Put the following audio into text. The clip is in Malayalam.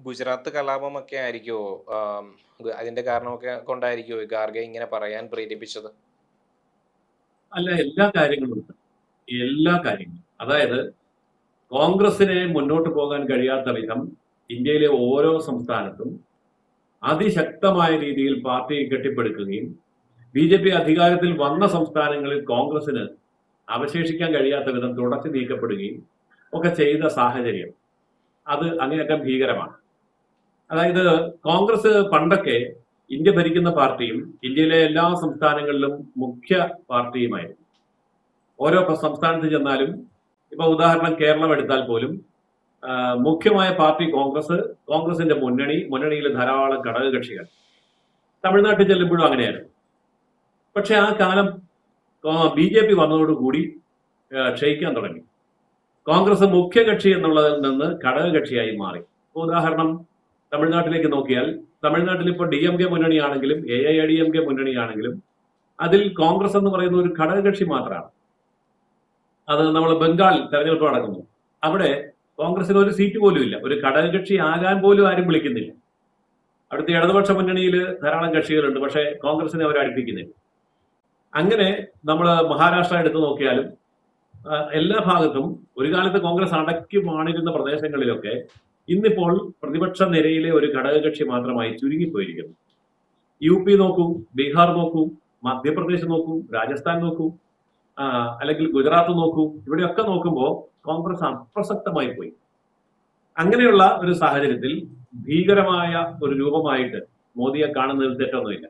ഗുജറാത്ത് കലാപമൊക്കെ ആയിരിക്കുമോ? അതിന്റെ കാരണമൊക്കെ കൊണ്ടായിരിക്കുമോ ഖാർഗെ ഇങ്ങനെ പറയാൻ പ്രേരിപ്പിച്ചത്? അല്ല, എല്ലാ കാര്യങ്ങളും ഉണ്ട്. എല്ലാ കാര്യങ്ങളും. അതായത് കോൺഗ്രസിനെ മുന്നോട്ട് പോകാൻ കഴിയാത്ത വിധം ഇന്ത്യയിലെ ഓരോ സംസ്ഥാനത്തും അതിശക്തമായ രീതിയിൽ പാർട്ടിയെ കെട്ടിപ്പടുക്കുകയും ബി അധികാരത്തിൽ വന്ന സംസ്ഥാനങ്ങളിൽ കോൺഗ്രസിന് അവശേഷിക്കാൻ കഴിയാത്ത വിധം തുടച്ചു നീക്കപ്പെടുകയും ഒക്കെ ചെയ്ത സാഹചര്യം അത് അങ്ങേയറ്റം ഭീകരമാണ്. അതായത് കോൺഗ്രസ് പണ്ടൊക്കെ ഇന്ത്യ ഭരിക്കുന്ന പാർട്ടിയും ഇന്ത്യയിലെ എല്ലാ സംസ്ഥാനങ്ങളിലും മുഖ്യ പാർട്ടിയുമായിരുന്നു. ഓരോ സംസ്ഥാനത്ത് ചെന്നാലും ഇപ്പൊ ഉദാഹരണം കേരളം എടുത്താൽ പോലും മുഖ്യമായ പാർട്ടി കോൺഗ്രസിന്റെ മുന്നണിയിൽ ധാരാളം ഘടകകക്ഷികൾ. തമിഴ്നാട്ടിൽ ചെല്ലുമ്പോഴും അങ്ങനെയായിരുന്നു. പക്ഷെ ആ കാലം ബി വന്നതോടുകൂടി ക്ഷയിക്കാൻ തുടങ്ങി. കോൺഗ്രസ് മുഖ്യകക്ഷി എന്നുള്ളതിൽ നിന്ന് ഘടകകക്ഷിയായി മാറി. ഉദാഹരണം തമിഴ്നാട്ടിലേക്ക് നോക്കിയാൽ തമിഴ്നാട്ടിൽ ഇപ്പോൾ DMK മുന്നണിയാണെങ്കിലും AIADMK മുന്നണിയാണെങ്കിലും അതിൽ കോൺഗ്രസ് എന്ന് പറയുന്ന ഒരു ഘടകകക്ഷി മാത്രമാണ്. അത് നമ്മൾ ബംഗാൾ തെരഞ്ഞെടുപ്പ് നടക്കുന്നു, അവിടെ കോൺഗ്രസിന് ഒരു സീറ്റ് പോലും ഇല്ല. ഒരു ഘടകകക്ഷി ആകാൻ പോലും ആരും വിളിക്കുന്നില്ല. അവിടുത്തെ ഇടതുപക്ഷ മുന്നണിയിൽ ധാരാളം കക്ഷികളുണ്ട്, പക്ഷേ കോൺഗ്രസിനെ അവർ അടുപ്പിക്കുന്നില്ല. അങ്ങനെ നമ്മൾ മഹാരാഷ്ട്ര എടുത്തു നോക്കിയാലും എല്ലാ ഭാഗത്തും ഒരു കാലത്ത് കോൺഗ്രസ് അടക്കി വാണിരുന്ന പ്രദേശങ്ങളിലൊക്കെ ഇന്നിപ്പോൾ പ്രതിപക്ഷ നിരയിലെ ഒരു ഘടകകക്ഷി മാത്രമായി ചുരുങ്ങിപ്പോയിരിക്കുന്നു. UP നോക്കൂ, ബീഹാർ നോക്കൂ, മധ്യപ്രദേശ് നോക്കൂ, രാജസ്ഥാൻ നോക്കൂ, അല്ലെങ്കിൽ ഗുജറാത്ത് നോക്കൂ, ഇവിടെയൊക്കെ നോക്കുമ്പോൾ കോൺഗ്രസ് അപ്രസക്തമായി പോയി. അങ്ങനെയുള്ള ഒരു സാഹചര്യത്തിൽ ഭീകരമായ ഒരു രൂപമായിട്ട് മോദിയെ കാണുന്നതിൽ തെറ്റൊന്നുമില്ല.